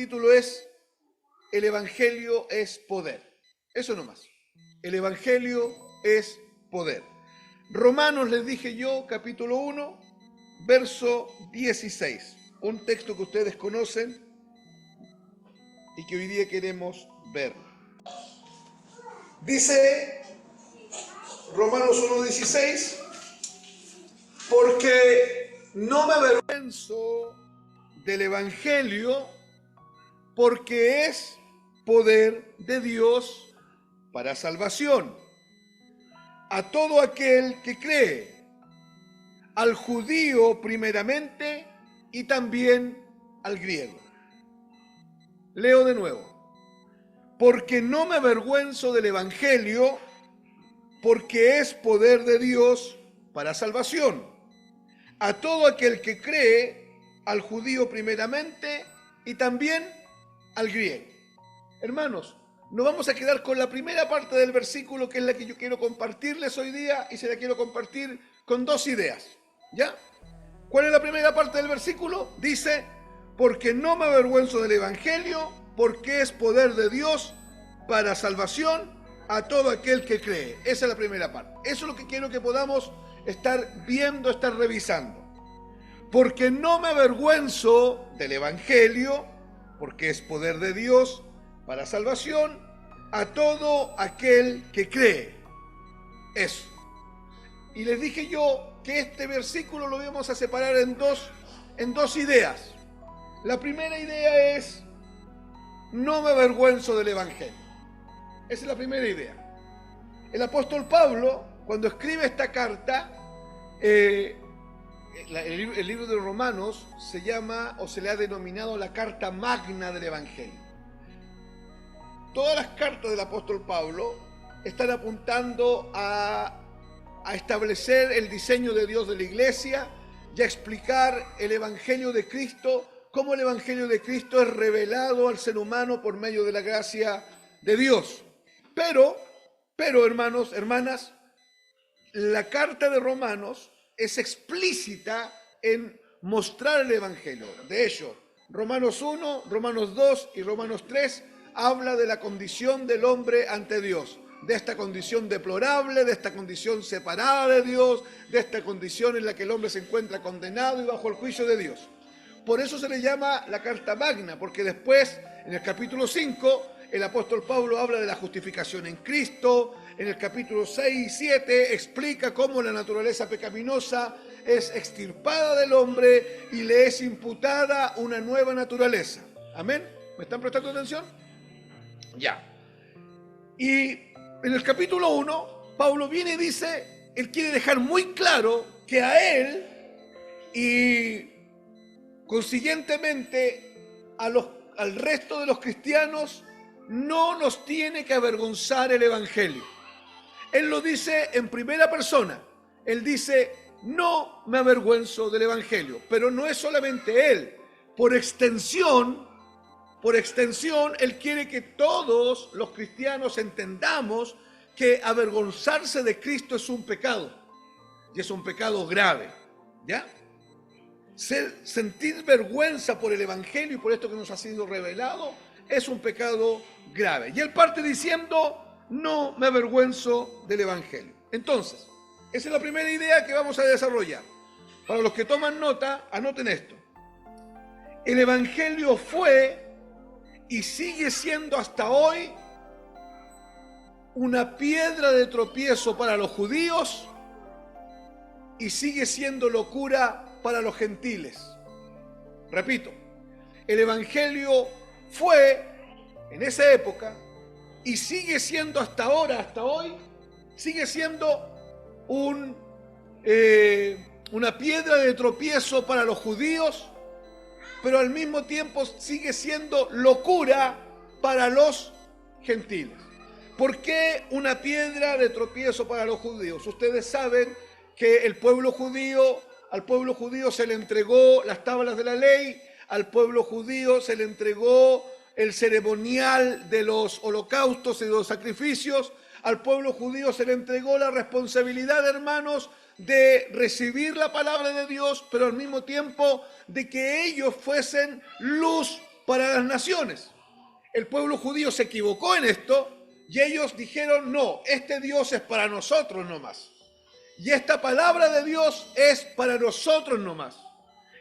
título es El Evangelio es poder. Eso nomás. El Evangelio es poder. Romanos, les dije yo, capítulo 1, verso 16. Un texto que ustedes conocen y que hoy día queremos ver. Dice Romanos 1:16, porque no me avergüenzo del Evangelio, porque es poder de Dios para salvación a todo aquel que cree, al judío primeramente y también al griego. Leo de nuevo. Porque no me avergüenzo del Evangelio, porque es poder de Dios para salvación a todo aquel que cree, al judío primeramente y también al griego. Hermanos, nos vamos a quedar con la primera parte del versículo, que es la que yo quiero compartirles hoy día, y se la quiero compartir con dos ideas. ¿Ya? ¿Cuál es la primera parte del versículo? Dice, porque no me avergüenzo del Evangelio, porque es poder de Dios para salvación a todo aquel que cree. Esa es la primera parte. Eso es lo que quiero que podamos estar viendo, estar revisando. Porque no me avergüenzo del Evangelio, porque es poder de Dios para salvación a todo aquel que cree. Eso. Y les dije yo que este versículo lo vamos a separar en dos ideas. La primera idea es, no me avergüenzo del Evangelio. Esa es la primera idea. El apóstol Pablo, cuando escribe esta carta, el libro de Romanos se llama, o se le ha denominado, la carta magna del Evangelio. Todas las cartas del apóstol Pablo están apuntando a establecer el diseño de Dios de la iglesia y a explicar el Evangelio de Cristo, cómo el Evangelio de Cristo es revelado al ser humano por medio de la gracia de Dios. Pero, hermanos, hermanas, la carta de Romanos es explícita en mostrar el Evangelio. De hecho, Romanos 1, Romanos 2 y Romanos 3 habla de la condición del hombre ante Dios, de esta condición deplorable, de esta condición separada de Dios, de esta condición en la que el hombre se encuentra condenado y bajo el juicio de Dios. Por eso se le llama la carta magna, porque después, en el capítulo 5, el apóstol Pablo habla de la justificación en Cristo. En el capítulo 6 y 7 explica cómo la naturaleza pecaminosa es extirpada del hombre y le es imputada una nueva naturaleza. ¿Amén? ¿Me están prestando atención? Ya. Y en el capítulo 1, Pablo viene y dice, él quiere dejar muy claro que a él y consiguientemente al resto de los cristianos no nos tiene que avergonzar el Evangelio. Él lo dice en primera persona. Él dice, no me avergüenzo del Evangelio. Pero no es solamente él. Por extensión, él quiere que todos los cristianos entendamos que avergonzarse de Cristo es un pecado. Y es un pecado grave. ¿Ya? Sentir vergüenza por el Evangelio y por esto que nos ha sido revelado es un pecado grave. Y él parte diciendo, no me avergüenzo del Evangelio. Entonces, esa es la primera idea que vamos a desarrollar. Para los que toman nota, anoten esto. El Evangelio fue y sigue siendo hasta hoy una piedra de tropiezo para los judíos y sigue siendo locura para los gentiles. Repito, el Evangelio fue en esa época y sigue siendo hasta ahora, hasta hoy, sigue siendo una piedra de tropiezo para los judíos, pero al mismo tiempo sigue siendo locura para los gentiles. ¿Por qué una piedra de tropiezo para los judíos? Ustedes saben que al pueblo judío se le entregó las tablas de la ley, al pueblo judío se le entregó el ceremonial de los holocaustos y de los sacrificios, al pueblo judío se le entregó la responsabilidad, hermanos, de recibir la palabra de Dios, pero al mismo tiempo de que ellos fuesen luz para las naciones. El pueblo judío se equivocó en esto y ellos dijeron, no, este Dios es para nosotros nomás. Y esta palabra de Dios es para nosotros nomás.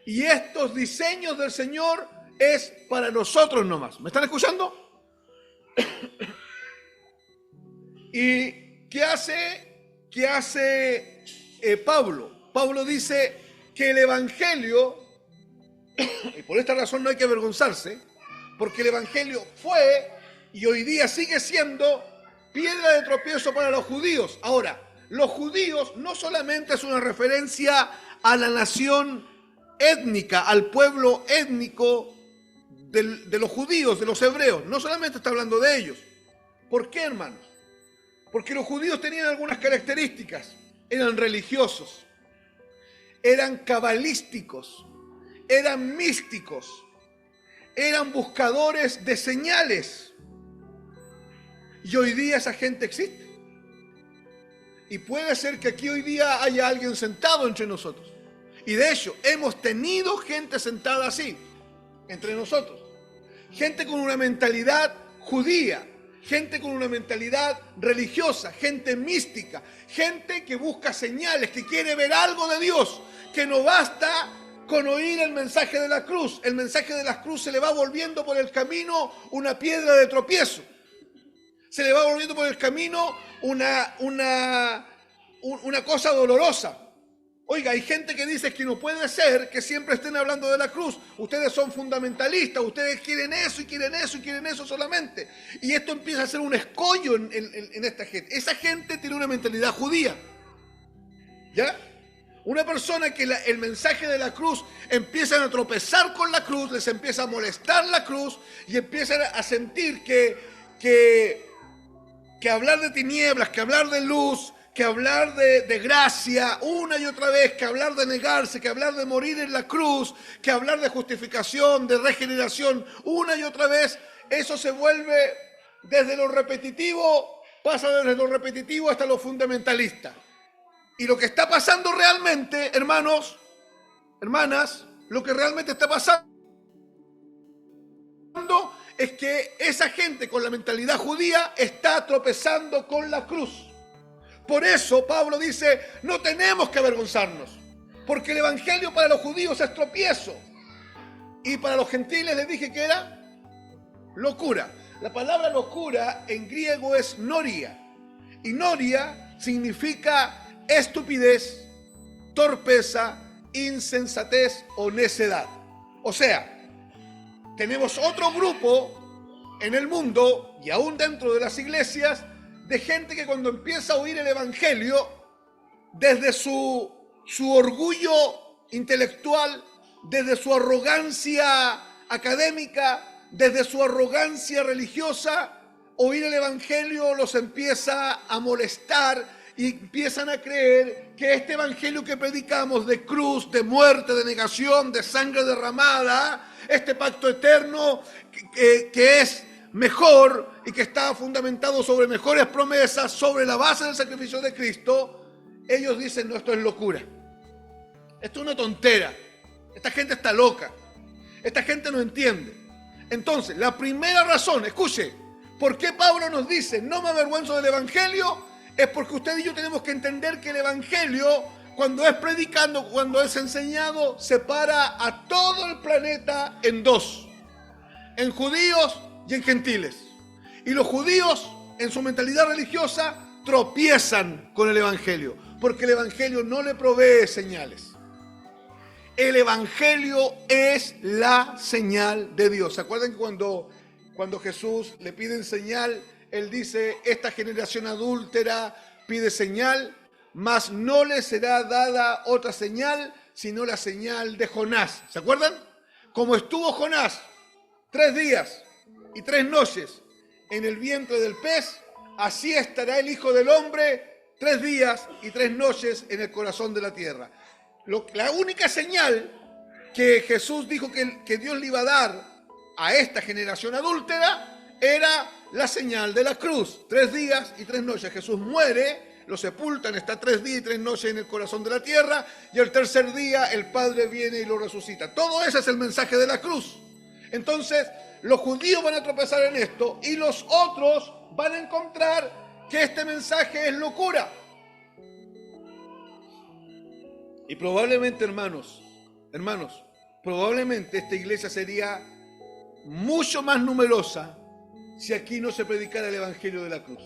Y estos diseños del Señor es para nosotros nomás. ¿Me están escuchando? ¿Y qué hace Pablo? Pablo dice que el Evangelio, y por esta razón no hay que avergonzarse, porque el Evangelio fue y hoy día sigue siendo piedra de tropiezo para los judíos. Ahora, los judíos no solamente es una referencia a la nación étnica, al pueblo étnico de los judíos, de los hebreos. No solamente está hablando de ellos. ¿Por qué, hermanos? Porque los judíos tenían algunas características. Eran religiosos, eran cabalísticos, eran místicos, eran buscadores de señales. Y hoy día esa gente existe. Y puede ser que aquí hoy día haya alguien sentado entre nosotros. Y de hecho, hemos tenido gente sentada así, entre nosotros. Gente con una mentalidad judía, gente con una mentalidad religiosa, gente mística, gente que busca señales, que quiere ver algo de Dios, que no basta con oír el mensaje de la cruz. El mensaje de la cruz se le va volviendo por el camino una piedra de tropiezo. Se le va volviendo por el camino una cosa dolorosa. Oiga, hay gente que dice que no puede ser que siempre estén hablando de la cruz. Ustedes son fundamentalistas, ustedes quieren eso y quieren eso y quieren eso solamente. Y esto empieza a ser un escollo en esta gente. Esa gente tiene una mentalidad judía. ¿Ya? Una persona que el mensaje de la cruz empiezan a tropezar con la cruz, les empieza a molestar la cruz y empiezan a sentir que hablar de tinieblas, que hablar de luz, que hablar de gracia una y otra vez, que hablar de negarse, que hablar de morir en la cruz, que hablar de justificación, de regeneración una y otra vez, eso se vuelve desde lo repetitivo, pasa desde lo repetitivo hasta lo fundamentalista. Y lo que está pasando realmente, hermanos, hermanas, lo que realmente está pasando es que esa gente con la mentalidad judía está tropezando con la cruz. Por eso Pablo dice, no tenemos que avergonzarnos, porque el evangelio para los judíos es tropiezo. Y para los gentiles les dije que era locura. La palabra locura en griego es noria. Y noria significa estupidez, torpeza, insensatez o necedad. O sea, tenemos otro grupo en el mundo y aún dentro de las iglesias de gente que cuando empieza a oír el evangelio, desde su orgullo intelectual, desde su arrogancia académica, desde su arrogancia religiosa, oír el evangelio los empieza a molestar y empiezan a creer que este evangelio que predicamos de cruz, de muerte, de negación, de sangre derramada, este pacto eterno que es mejor y que está fundamentado sobre mejores promesas, sobre la base del sacrificio de Cristo, ellos dicen, no, esto es locura. Esto es una tontera. Esta gente está loca. Esta gente no entiende. Entonces, la primera razón, escuche, ¿por qué Pablo nos dice, no me avergüenzo del evangelio? Es porque usted y yo tenemos que entender que el evangelio, cuando es predicando, cuando es enseñado, separa a todo el planeta en dos, en judíos y en gentiles. Y los judíos, en su mentalidad religiosa, tropiezan con el evangelio, porque el evangelio no le provee señales. El evangelio es la señal de Dios. ¿Se acuerdan que cuando Jesús le piden señal, Él dice, esta generación adúltera pide señal, mas no le será dada otra señal, sino la señal de Jonás? ¿Se acuerdan? Como estuvo Jonás 3 días y 3 noches en el vientre del pez, así estará el Hijo del Hombre 3 días y 3 noches en el corazón de la tierra. La única señal que Jesús dijo que Dios le iba a dar a esta generación adúltera era la señal de la cruz. 3 días y 3 noches. Jesús muere, lo sepultan, está 3 días y 3 noches en el corazón de la tierra, y el tercer día el Padre viene y lo resucita. Todo ese es el mensaje de la cruz. Entonces, los judíos van a tropezar en esto y los otros van a encontrar que este mensaje es locura. Y probablemente, hermanos, probablemente esta iglesia sería mucho más numerosa si aquí no se predicara el evangelio de la cruz.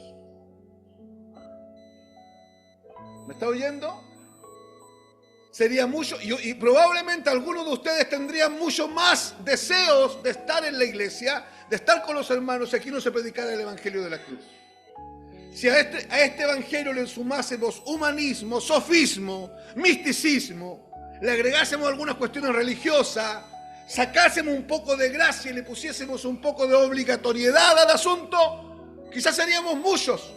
¿Me está oyendo? Sería mucho, y probablemente algunos de ustedes tendrían mucho más deseos de estar en la iglesia, de estar con los hermanos, si aquí no se predicara el evangelio de la cruz. Si a este evangelio le sumásemos humanismo, sofismo, misticismo, le agregásemos algunas cuestiones religiosas, sacásemos un poco de gracia y le pusiésemos un poco de obligatoriedad al asunto, quizás seríamos muchos.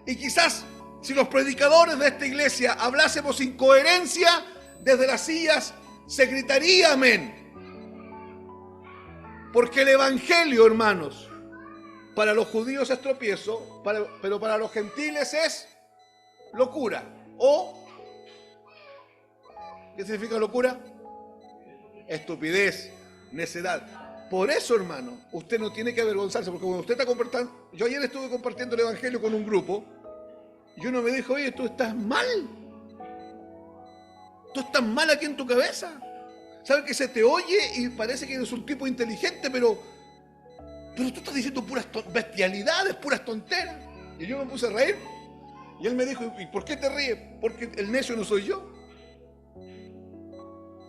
Y quizás si los predicadores de esta iglesia hablásemos incoherencia, desde las sillas se gritaría amén. Porque el evangelio, hermanos, para los judíos es tropiezo, pero para los gentiles es locura. ¿O qué significa locura? Estupidez, necedad. Por eso, hermano, usted no tiene que avergonzarse, porque cuando usted está compartiendo, yo ayer estuve compartiendo el evangelio con un grupo, y uno me dijo, oye, tú estás mal. Tú estás mal aquí en tu cabeza. ¿Sabes que se te oye y parece que eres un tipo inteligente, pero tú estás diciendo puras bestialidades, puras tonteras? Y yo me puse a reír. Y él me dijo, ¿y por qué te ríes? Porque el necio no soy yo.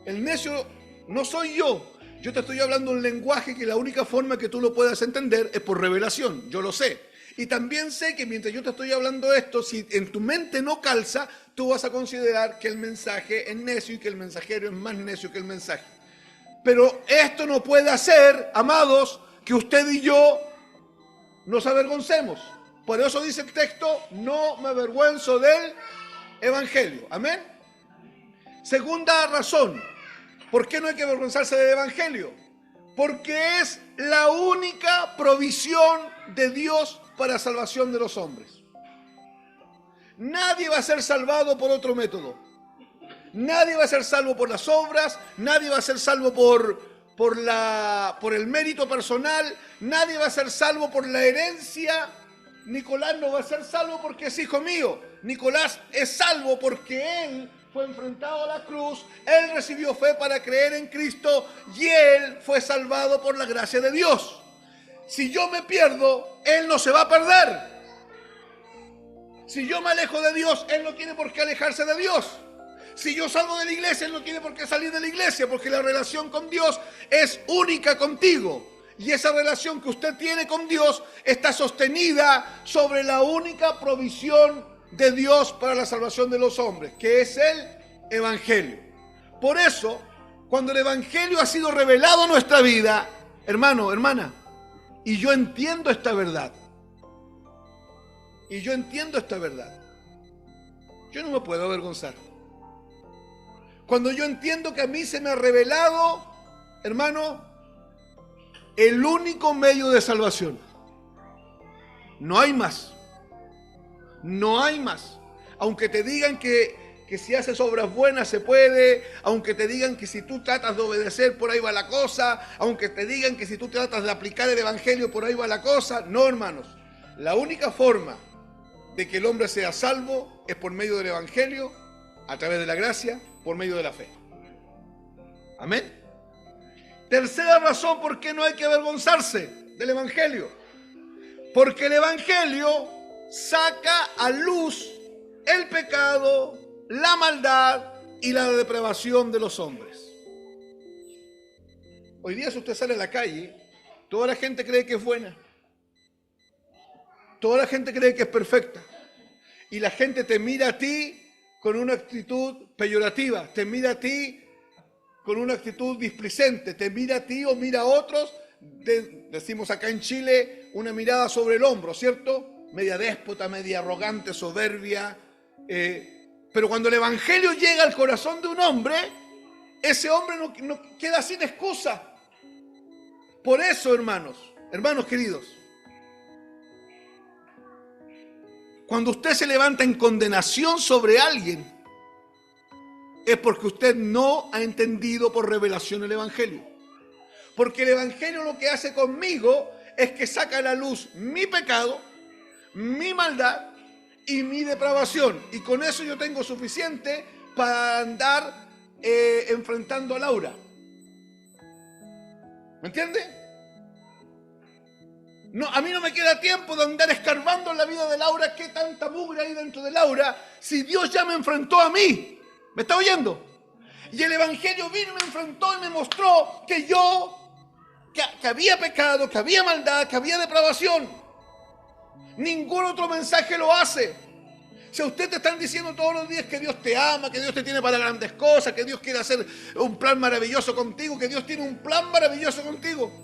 El necio no soy yo. Yo te estoy hablando un lenguaje que la única forma que tú lo puedas entender es por revelación. Yo lo sé. Y también sé que mientras yo te estoy hablando esto, si en tu mente no calza, tú vas a considerar que el mensaje es necio y que el mensajero es más necio que el mensaje. Pero esto no puede hacer, amados, que usted y yo nos avergoncemos. Por eso dice el texto, no me avergüenzo del evangelio. Amén. Segunda razón, ¿por qué no hay que avergonzarse del evangelio? Porque es la única provisión de Dios para salvación de los hombres. Nadie va a ser salvado por otro método. Nadie va a ser salvo por las obras, nadie va a ser salvo por el mérito personal, nadie va a ser salvo por la herencia. Nicolás no va a ser salvo porque es hijo mío. Nicolás es salvo porque él fue enfrentado a la cruz, él recibió fe para creer en Cristo y él fue salvado por la gracia de Dios. Si yo me pierdo, él no se va a perder. Si yo me alejo de Dios, él no tiene por qué alejarse de Dios. Si yo salgo de la iglesia, él no tiene por qué salir de la iglesia, porque la relación con Dios es única contigo. Y esa relación que usted tiene con Dios está sostenida sobre la única provisión de Dios para la salvación de los hombres, que es el evangelio. Por eso, cuando el evangelio ha sido revelado en nuestra vida, hermano, hermana, y yo entiendo esta verdad, yo no me puedo avergonzar. Cuando yo entiendo que a mí se me ha revelado, hermano, el único medio de salvación. No hay más. No hay más. Aunque te digan que si haces obras buenas se puede, aunque te digan que si tú tratas de obedecer por ahí va la cosa, aunque te digan que si tú tratas de aplicar el evangelio por ahí va la cosa. No, hermanos. La única forma de que el hombre sea salvo es por medio del evangelio, a través de la gracia, por medio de la fe. Amén. Tercera razón por qué no hay que avergonzarse del evangelio. Porque el evangelio saca a luz el pecado, la maldad y la depravación de los hombres. Hoy día si usted sale a la calle, toda la gente cree que es buena. Toda la gente cree que es perfecta. Y la gente te mira a ti con una actitud peyorativa, te mira a ti con una actitud displicente, te mira a ti o mira a otros, decimos acá en Chile, una mirada sobre el hombro, ¿cierto? Media déspota, media arrogante, soberbia. Pero cuando el evangelio llega al corazón de un hombre, ese hombre no queda sin excusa. Por eso, hermanos queridos, cuando usted se levanta en condenación sobre alguien, es porque usted no ha entendido por revelación el evangelio. Porque el Evangelio lo que hace conmigo es que saca a la luz mi pecado, mi maldad y mi depravación. Y con eso yo tengo suficiente para andar enfrentando a Laura. ¿Me entiende? No, a mí no me queda tiempo de andar escarbando en la vida de Laura. ¿Qué tanta mugre hay dentro de Laura? Si Dios ya me enfrentó a mí. ¿Me está oyendo? Y el Evangelio vino y me enfrentó y me mostró que yo, que había pecado, que había maldad, que había depravación. Ningún otro mensaje lo hace. Si a usted te están diciendo todos los días que Dios te ama, que Dios te tiene para grandes cosas, que Dios quiere hacer un plan maravilloso contigo, que Dios tiene un plan maravilloso contigo.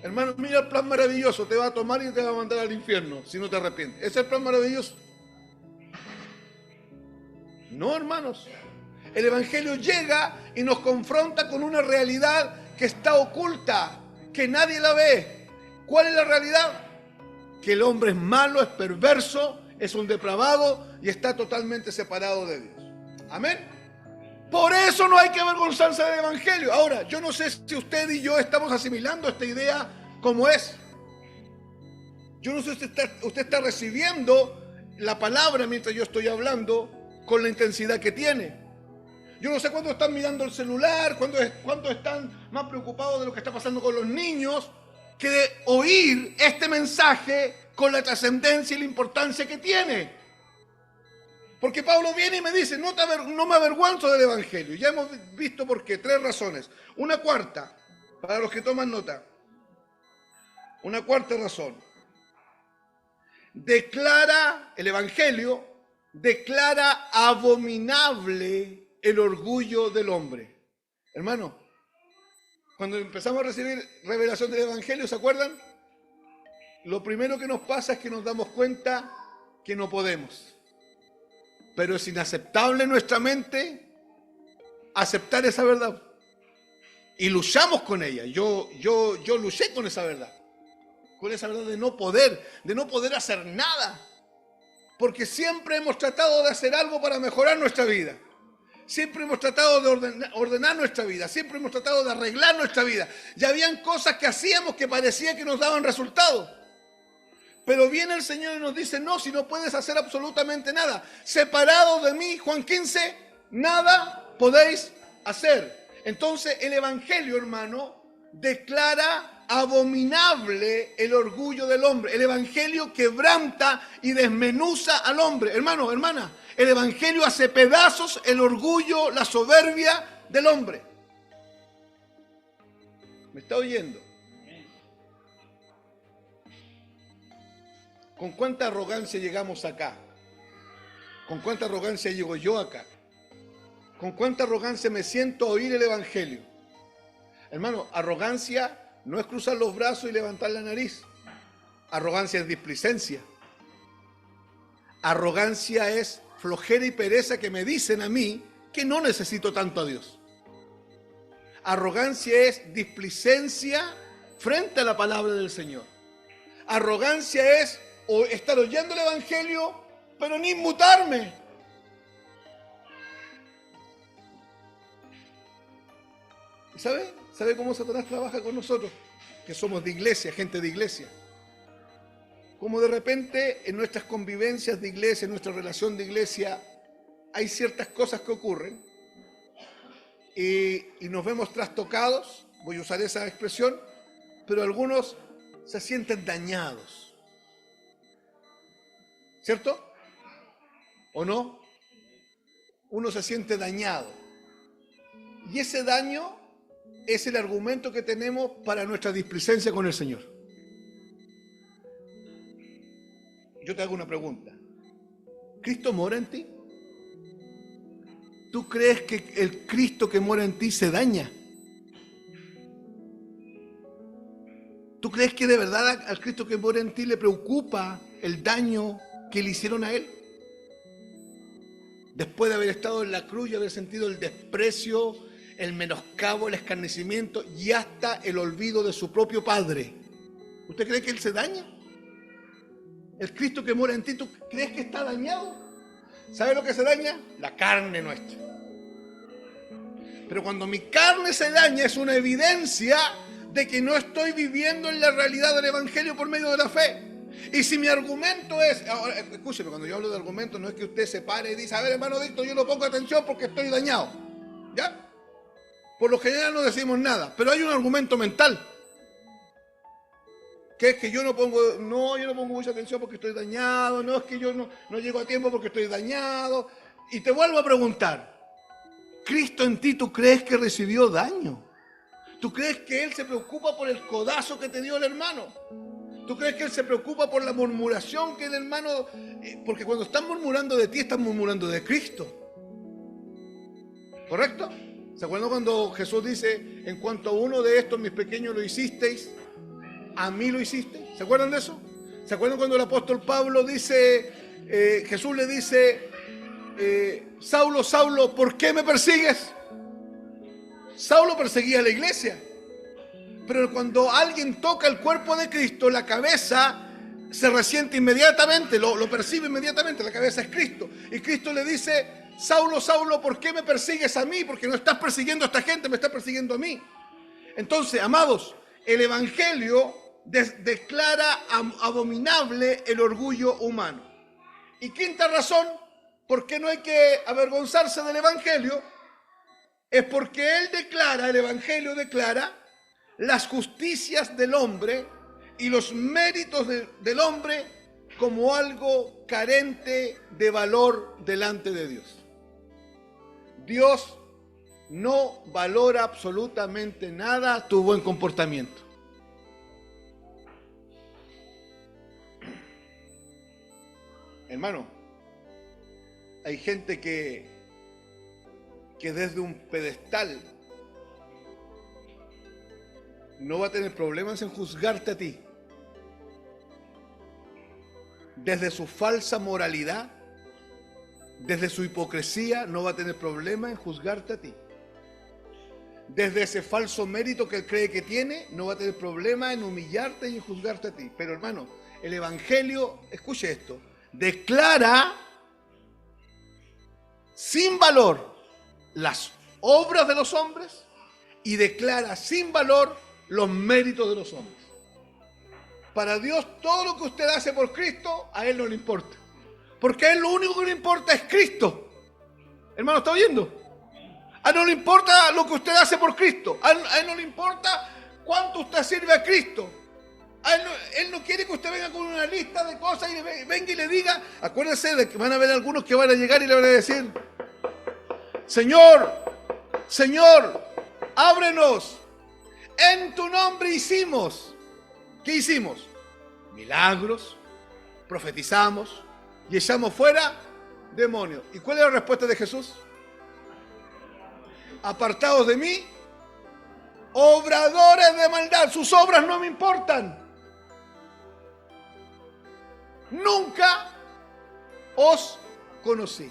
Hermano, mira el plan maravilloso, te va a tomar y te va a mandar al infierno si no te arrepientes. ¿Ese es el plan maravilloso? No, hermanos. El Evangelio llega y nos confronta con una realidad que está oculta, que nadie la ve. ¿Cuál es la realidad? Que el hombre es malo, es perverso, es un depravado y está totalmente separado de Dios. Amén. Por eso no hay que avergonzarse del Evangelio. Ahora, yo no sé si usted y yo estamos asimilando esta idea como es. Yo no sé si usted está recibiendo la palabra mientras yo estoy hablando con la intensidad que tiene. Yo no sé cuándo están mirando el celular, cuándo están más preocupados de lo que está pasando con los niños, que de oír este mensaje con la trascendencia y la importancia que tiene. Porque Pablo viene y me dice, no me avergüenzo del Evangelio. Ya hemos visto por qué, 3 razones. Una cuarta, para los que toman nota. Una cuarta razón. El Evangelio declara abominable el orgullo del hombre. Hermano, cuando empezamos a recibir revelación del Evangelio, ¿se acuerdan? Lo primero que nos pasa es que nos damos cuenta que no podemos. Pero es inaceptable en nuestra mente aceptar esa verdad. Y luchamos con ella. Yo luché con esa verdad. Con esa verdad de no poder hacer nada. Porque siempre hemos tratado de hacer algo para mejorar nuestra vida. Siempre hemos tratado de ordenar nuestra vida. Siempre hemos tratado de arreglar nuestra vida. Y habían cosas que hacíamos que parecía que nos daban resultados. Pero viene el Señor y nos dice, no, si no puedes hacer absolutamente nada. Separado de mí, Juan 15, nada podéis hacer. Entonces el Evangelio, hermano, declara abominable el orgullo del hombre. El Evangelio quebranta y desmenuza al hombre. Hermano, hermana, el Evangelio hace pedazos el orgullo, la soberbia del hombre. ¿Me está oyendo? ¿Con cuánta arrogancia llegamos acá? ¿Con cuánta arrogancia llego yo acá? ¿Con cuánta arrogancia me siento a oír el Evangelio? Hermano, arrogancia no es cruzar los brazos y levantar la nariz. Arrogancia es displicencia. Arrogancia es flojera y pereza que me dicen a mí que no necesito tanto a Dios. Arrogancia es displicencia frente a la palabra del Señor. Arrogancia es estar oyendo el Evangelio, pero ni inmutarme. ¿Sabe? ¿Sabe cómo Satanás trabaja con nosotros? Que somos de iglesia, gente de iglesia. Como de repente en nuestras convivencias de iglesia, en nuestra relación de iglesia, hay ciertas cosas que ocurren y nos vemos trastocados, voy a usar esa expresión, pero algunos se sienten dañados. ¿Cierto? ¿O no? Uno se siente dañado. Y ese daño es el argumento que tenemos para nuestra displicencia con el Señor. Yo te hago una pregunta. ¿Cristo mora en ti? ¿Tú crees que el Cristo que mora en ti se daña? ¿Tú crees que de verdad al Cristo que mora en ti le preocupa el daño que le hicieron a Él? Después de haber estado en la cruz y haber sentido el desprecio, el menoscabo, el escarnecimiento y hasta el olvido de su propio Padre. ¿Usted cree que Él se daña? El Cristo que mora en ti, ¿tú crees que está dañado? ¿Sabe lo que se daña? La carne nuestra. Pero cuando mi carne se daña es una evidencia de que no estoy viviendo en la realidad del Evangelio por medio de la fe. Y si mi argumento es, ahora, escúcheme, cuando yo hablo de argumento no es que usted se pare y dice, a ver, hermano Víctor, yo no pongo atención porque estoy dañado. ¿Ya? Por lo general no decimos nada, pero hay un argumento mental. Que es que yo no pongo mucha atención porque estoy dañado, no es que yo no llego a tiempo porque estoy dañado. Y te vuelvo a preguntar, ¿Cristo en ti tú crees que recibió daño? ¿Tú crees que Él se preocupa por el codazo que te dio el hermano? ¿Tú crees que Él se preocupa por la murmuración que el hermano... porque cuando están murmurando de ti, están murmurando de Cristo. ¿Correcto? ¿Se acuerdan cuando Jesús dice, en cuanto a uno de estos mis pequeños lo hicisteis, a mí lo hiciste? ¿Se acuerdan de eso? ¿Se acuerdan cuando el apóstol Pablo dice, Jesús le dice, Saulo, Saulo, ¿por qué me persigues? Saulo perseguía a la iglesia, pero cuando alguien toca el cuerpo de Cristo, la cabeza se resiente inmediatamente, lo percibe inmediatamente, la cabeza es Cristo. Y Cristo le dice, Saulo, Saulo, ¿por qué me persigues a mí? Porque no estás persiguiendo a esta gente, me estás persiguiendo a mí. Entonces, amados, el Evangelio declara abominable el orgullo humano. Y quinta razón, ¿por qué no hay que avergonzarse del Evangelio? Es porque el Evangelio declara las justicias del hombre y los méritos del hombre como algo carente de valor delante de Dios. Dios no valora absolutamente nada tu buen comportamiento. Hermano, hay gente que desde un pedestal no va a tener problemas en juzgarte a ti. Desde su falsa moralidad, desde su hipocresía, no va a tener problema en juzgarte a ti. Desde ese falso mérito que él cree que tiene, no va a tener problema en humillarte y en juzgarte a ti. Pero hermano, el Evangelio, escuche esto, declara sin valor las obras de los hombres y declara sin valor los méritos de los hombres. Para Dios, todo lo que usted hace por Cristo, a Él no le importa. Porque a Él lo único que le importa es Cristo. Hermano, ¿está oyendo? A Él no le importa lo que usted hace por Cristo. A Él no le importa cuánto usted sirve a Cristo. Él no quiere que usted venga con una lista de cosas y venga y le diga, acuérdense de que van a haber algunos que van a llegar y le van a decir, Señor, Señor, ábrenos. En tu nombre hicimos. ¿Qué hicimos? Milagros, profetizamos y echamos fuera demonios. ¿Y cuál es la respuesta de Jesús? Apartados de mí, obradores de maldad. Sus obras no me importan. Nunca os conocí.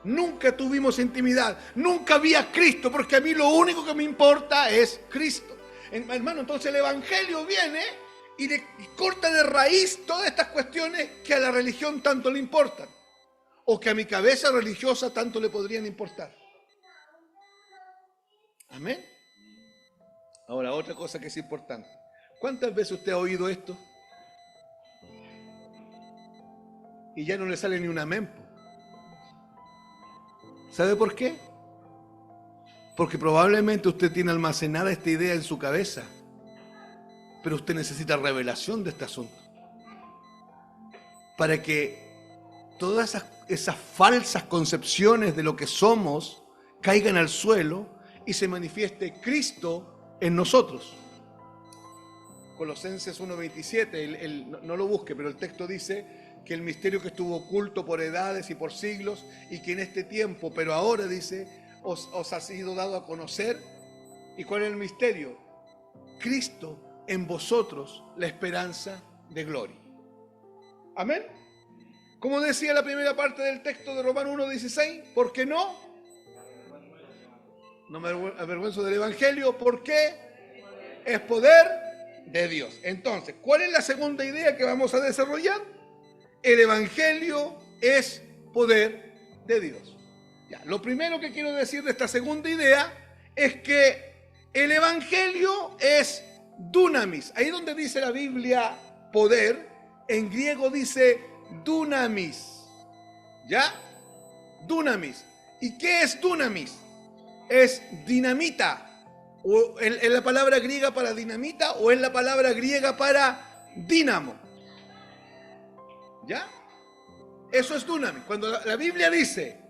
Nunca tuvimos intimidad. Nunca vi a Cristo, porque a mí lo único que me importa es Cristo. Hermano, entonces el Evangelio viene y corta de raíz todas estas cuestiones que a la religión tanto le importan, o que a mi cabeza religiosa tanto le podrían importar. Amén. Ahora, otra cosa que es importante. ¿Cuántas veces usted ha oído esto? Y ya no le sale ni un amén. ¿Sabe por qué? Porque probablemente usted tiene almacenada esta idea en su cabeza, pero usted necesita revelación de este asunto para que todas esas falsas concepciones de lo que somos caigan al suelo y se manifieste Cristo en nosotros. Colosenses 1:27, no lo busque, pero el texto dice que el misterio que estuvo oculto por edades y por siglos y que en este tiempo, pero ahora dice, os ha sido dado a conocer. ¿Y cuál es el misterio? Cristo en vosotros, la esperanza de gloria. Amén. Como decía la primera parte del texto de Romanos 1:16, ¿por qué no? No me avergüenzo del Evangelio, porque es poder de Dios. Entonces, ¿cuál es la segunda idea que vamos a desarrollar? El Evangelio es poder de Dios. Ya, lo primero que quiero decir de esta segunda idea es que El evangelio es dunamis. Ahí donde dice la Biblia poder, en griego dice dunamis. ¿Ya? Dunamis. ¿Y qué es dunamis? Es dinamita. ¿O es la palabra griega para dinamita o es la palabra griega para dínamo? ¿Ya? Eso es dunamis. Cuando la Biblia dice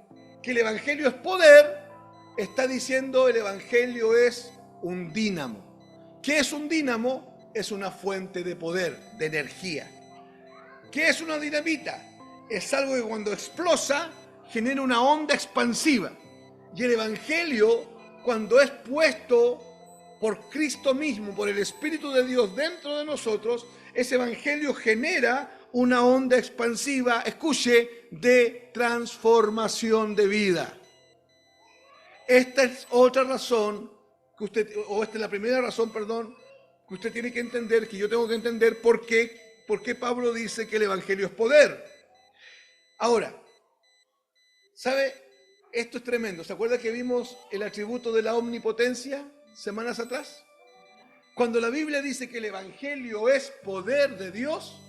que el evangelio es poder, está diciendo el evangelio es un dínamo. ¿Qué es un dínamo? Es una fuente de poder, de energía. ¿Qué es una dinamita? Es algo que cuando explosa genera una onda expansiva. Y el evangelio, cuando es puesto por Cristo mismo, por el Espíritu de Dios dentro de nosotros, ese evangelio genera una onda expansiva, escuche, de transformación de vida. Esta es otra razón que esta es la primera razón, perdón, que usted tiene que entender, que yo tengo que entender por qué Pablo dice que el evangelio es poder. Ahora, ¿sabe? Esto es tremendo. ¿Se acuerda que vimos el atributo de la omnipotencia semanas atrás? Cuando la Biblia dice que el evangelio es poder de Dios,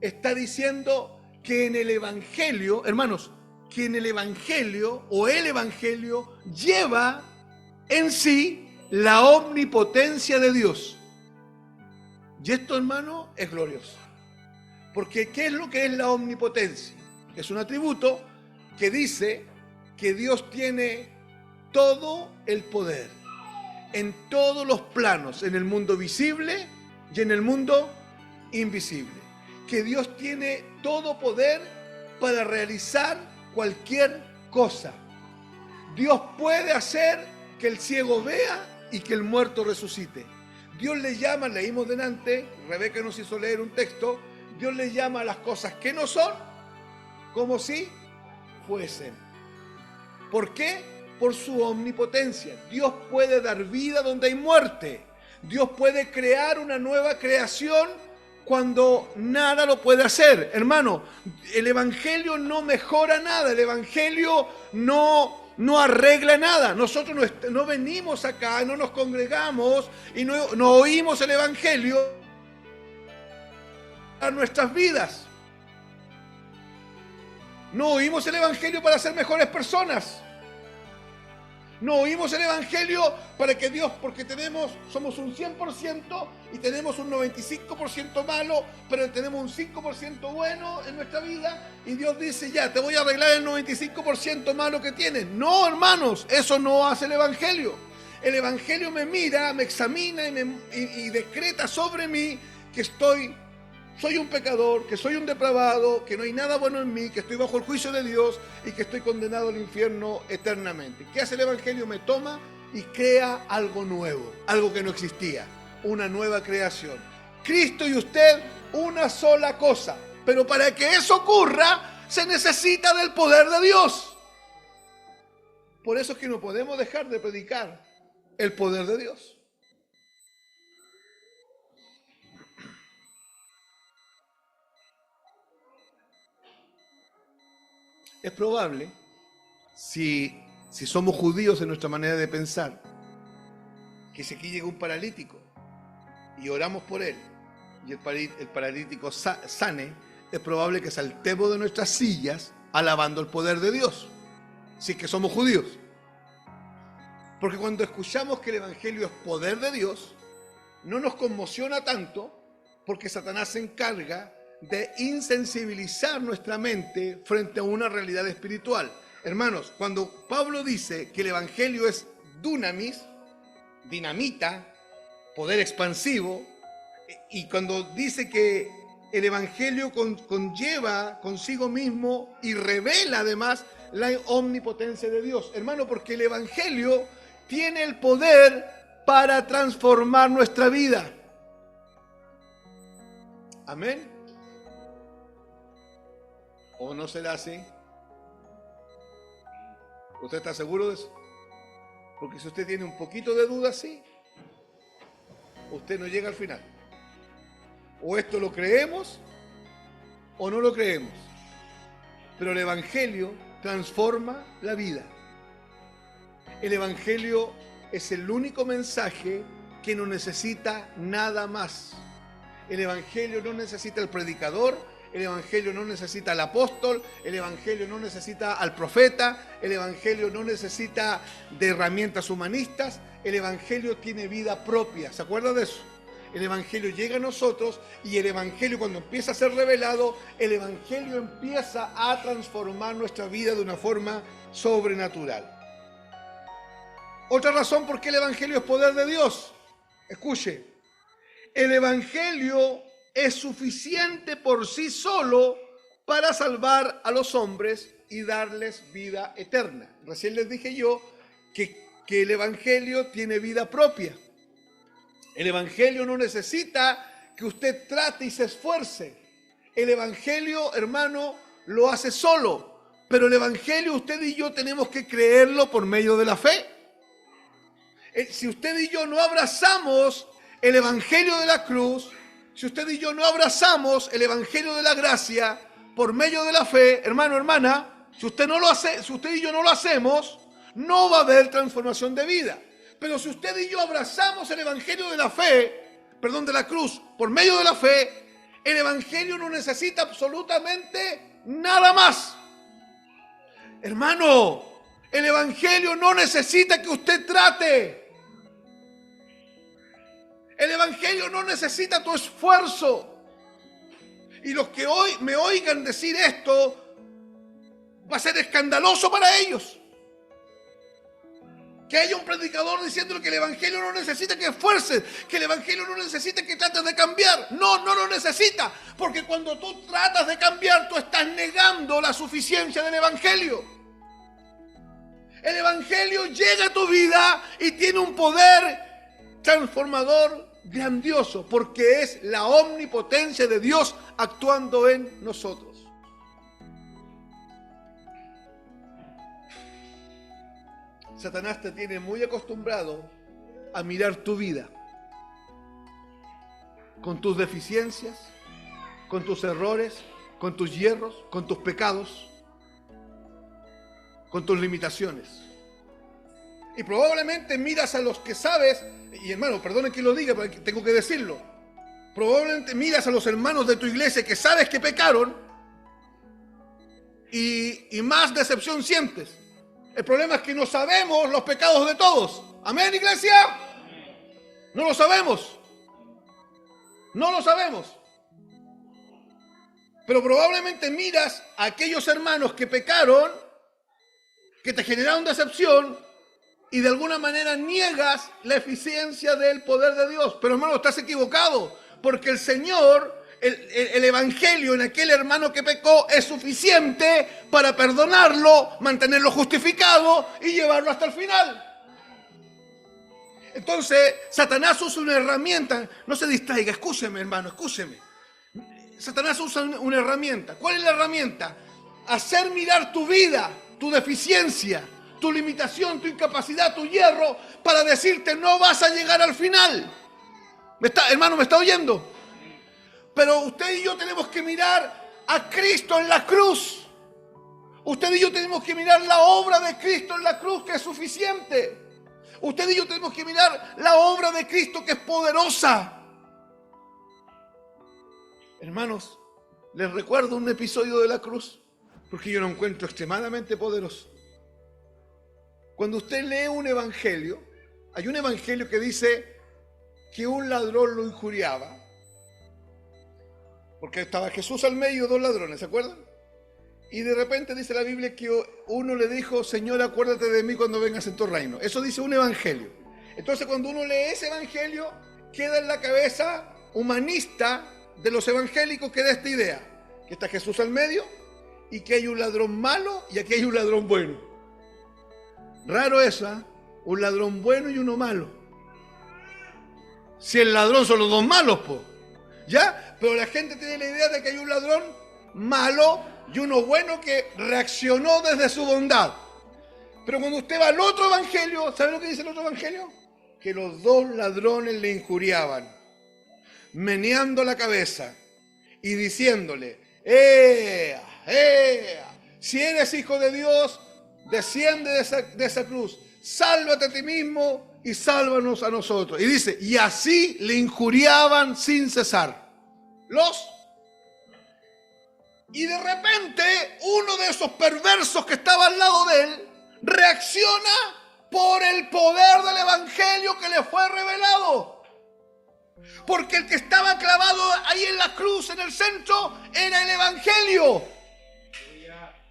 está diciendo que en el evangelio, hermanos, que en el evangelio o el evangelio lleva en sí la omnipotencia de Dios. Y esto, hermano, es glorioso. Porque ¿qué es lo que es la omnipotencia? Es un atributo que dice que Dios tiene todo el poder en todos los planos, en el mundo visible y en el mundo invisible. Que Dios tiene todo poder para realizar cualquier cosa. Dios puede hacer que el ciego vea y que el muerto resucite. Dios le llama, leímos delante, Rebeca nos hizo leer un texto, Dios le llama a las cosas que no son como si fuesen. ¿Por qué? Por su omnipotencia. Dios puede dar vida donde hay muerte. Dios puede crear una nueva creación cuando nada lo puede hacer. Hermano, el evangelio no mejora nada, el evangelio no arregla nada. Nosotros no venimos acá, no nos congregamos y no oímos el evangelio a nuestras vidas. No oímos el evangelio para ser mejores personas. No oímos el evangelio para que Dios, porque somos un 100% y tenemos un 95% malo, pero tenemos un 5% bueno en nuestra vida y Dios dice, ya, te voy a arreglar el 95% malo que tienes. No, hermanos, eso no hace el evangelio. El evangelio me mira, me examina y decreta sobre mí que soy un pecador, que soy un depravado, que no hay nada bueno en mí, que estoy bajo el juicio de Dios y que estoy condenado al infierno eternamente. ¿Qué hace el evangelio? Me toma y crea algo nuevo, algo que no existía, una nueva creación. Cristo y usted, una sola cosa. Pero para que eso ocurra, se necesita del poder de Dios. Por eso es que no podemos dejar de predicar el poder de Dios. Es probable, si somos judíos en nuestra manera de pensar, que si aquí llega un paralítico y oramos por él y el paralítico sane, es probable que saltemos de nuestras sillas alabando el poder de Dios, si es que somos judíos. Porque cuando escuchamos que el evangelio es poder de Dios, no nos conmociona tanto porque Satanás se encarga de insensibilizar nuestra mente frente a una realidad espiritual. Hermanos, cuando Pablo dice que el evangelio es dunamis, dinamita, poder expansivo, y cuando dice que el evangelio conlleva consigo mismo y revela además la omnipotencia de Dios. Hermano, porque el evangelio tiene el poder para transformar nuestra vida. Amén. ¿O no será así? ¿Usted está seguro de eso? Porque si usted tiene un poquito de duda, sí, usted no llega al final. O esto lo creemos o no lo creemos. Pero el evangelio transforma la vida. El evangelio es el único mensaje que no necesita nada más. El Evangelio no necesita el predicador, el Evangelio no necesita al apóstol, el Evangelio no necesita al profeta, el Evangelio no necesita de herramientas humanistas, el Evangelio tiene vida propia. ¿Se acuerdan de eso? El Evangelio llega a nosotros y el Evangelio, cuando empieza a ser revelado, el Evangelio empieza a transformar nuestra vida de una forma sobrenatural. Otra razón por qué el Evangelio es poder de Dios. Escuche, el Evangelio es suficiente por sí solo para salvar a los hombres y darles vida eterna. Recién les dije yo que el Evangelio tiene vida propia. El Evangelio no necesita que usted trate y se esfuerce. El Evangelio, hermano, lo hace solo. Pero el Evangelio usted y yo tenemos que creerlo por medio de la fe. Si usted y yo no abrazamos el Evangelio de la cruz, si usted y yo no abrazamos el Evangelio de la gracia por medio de la fe, hermano, hermana, si usted y yo no lo hacemos, no va a haber transformación de vida. Pero si usted y yo abrazamos el Evangelio de la fe, de la cruz, por medio de la fe, el Evangelio no necesita absolutamente nada más. Hermano, el Evangelio no necesita que usted trate. El Evangelio no necesita tu esfuerzo. Y los que hoy me oigan decir esto, va a ser escandaloso para ellos. Que haya un predicador diciendo que el Evangelio no necesita que esfuerces, que el Evangelio no necesita que trates de cambiar. No, no lo necesita. Porque cuando tú tratas de cambiar, tú estás negando la suficiencia del Evangelio. El Evangelio llega a tu vida y tiene un poder transformador grandioso, porque es la omnipotencia de Dios actuando en nosotros. Satanás te tiene muy acostumbrado a mirar tu vida con tus deficiencias, con tus errores, con tus hierros, con tus pecados, con tus limitaciones. Y probablemente miras a los que sabes, y hermano, perdonen que lo diga, pero tengo que decirlo. Probablemente miras a los hermanos de tu iglesia que sabes que pecaron y más decepción sientes. El problema es que no sabemos los pecados de todos. ¿Amén, iglesia? No lo sabemos. No lo sabemos. Pero probablemente miras a aquellos hermanos que pecaron, que te generaron decepción, y de alguna manera niegas la eficiencia del poder de Dios. Pero hermano, estás equivocado, porque el Señor, el Evangelio en aquel hermano que pecó es suficiente para perdonarlo, mantenerlo justificado y llevarlo hasta el final. Entonces, Satanás usa una herramienta. No se distraiga, escúcheme, hermano, escúcheme. Satanás usa una herramienta. ¿Cuál es la herramienta? Hacer mirar tu vida, tu deficiencia, tu limitación, tu incapacidad, tu hierro, para decirte no vas a llegar al final. Hermano, ¿me está oyendo? Pero usted y yo tenemos que mirar a Cristo en la cruz. Usted y yo tenemos que mirar la obra de Cristo en la cruz, que es suficiente. Usted y yo tenemos que mirar la obra de Cristo, que es poderosa. Hermanos, les recuerdo un episodio de la cruz, porque yo lo encuentro extremadamente poderoso. Cuando usted lee un evangelio, hay un evangelio que dice que un ladrón lo injuriaba, porque estaba Jesús al medio de dos ladrones, ¿se acuerdan? Y de repente dice la Biblia que uno le dijo: Señor, acuérdate de mí cuando vengas en tu reino. Eso dice un evangelio. Entonces, cuando uno lee ese evangelio, queda en la cabeza humanista de los evangélicos, queda esta idea: que está Jesús al medio y que hay un ladrón malo y aquí hay un ladrón bueno. Raro eso, ¿eh? Un ladrón bueno y uno malo. Si el ladrón son los dos malos, pues. ¿Ya? Pero la gente tiene la idea de que hay un ladrón malo y uno bueno que reaccionó desde su bondad. Pero cuando usted va al otro evangelio, ¿sabe lo que dice el otro evangelio? Que los dos ladrones le injuriaban, meneando la cabeza y diciéndole: ¡Ea! Si eres hijo de Dios, desciende de esa cruz, sálvate a ti mismo y sálvanos a nosotros. Y dice, y así le injuriaban sin cesar. Y de repente, uno de esos perversos que estaba al lado de él, reacciona por el poder del evangelio que le fue revelado. Porque el que estaba clavado ahí en la cruz, en el centro, era el evangelio.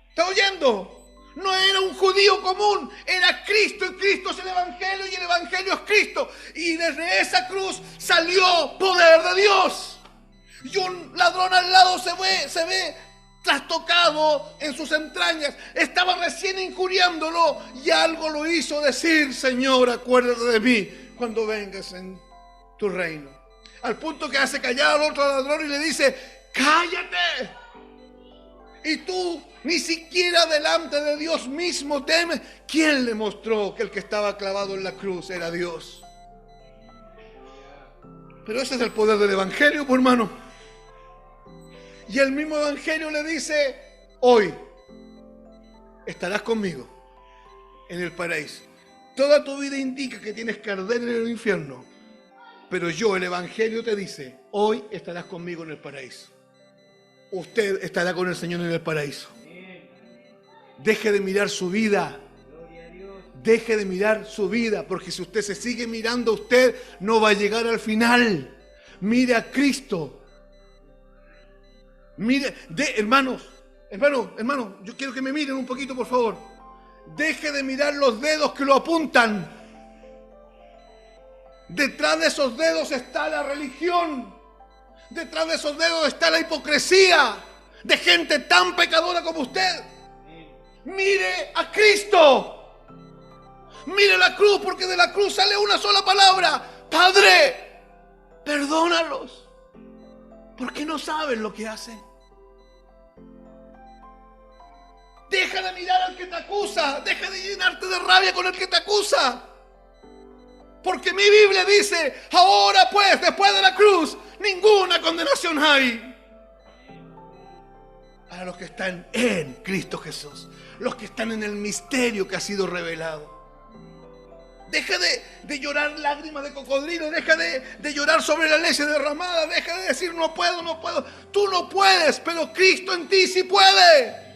¿Está oyendo? No era un judío común, era Cristo, y Cristo es el evangelio, y el evangelio es Cristo. Y desde esa cruz salió poder de Dios. Y un ladrón al lado se ve trastocado en sus entrañas. Estaba recién injuriándolo y algo lo hizo decir: Señor, acuérdate de mí cuando vengas en tu reino. Al punto que hace callar al otro ladrón y le dice: cállate. Y tú ni siquiera delante de Dios mismo temes. ¿Quién le mostró que el que estaba clavado en la cruz era Dios? Pero ese es el poder del evangelio, pues, hermano. Y el mismo evangelio le dice: hoy estarás conmigo en el paraíso. Toda tu vida indica que tienes que arder en el infierno, pero el evangelio te dice: hoy estarás conmigo en el paraíso. Usted estará con el Señor en el paraíso. Deje de mirar su vida. Deje de mirar su vida, porque si usted se sigue mirando a usted, no va a llegar al final. Mire a Cristo. Mire, hermanos, yo quiero que me miren un poquito, por favor. Deje de mirar los dedos que lo apuntan. Detrás de esos dedos está la religión. Detrás de esos dedos está la hipocresía de gente tan pecadora como usted. Mire a Cristo. Mire la cruz, porque de la cruz sale una sola palabra: Padre, perdónalos, porque no saben lo que hacen. Deja de mirar al que te acusa. Deja de llenarte de rabia con el que te acusa. Porque mi Biblia dice: ahora pues, después de la cruz, ninguna condenación hay para los que están en Cristo Jesús, los que están en el misterio que ha sido revelado. Deja de llorar lágrimas de cocodrilo. Deja de llorar sobre la leche derramada. Deja de decir: no puedo. Tú no puedes, pero Cristo en ti sí puede.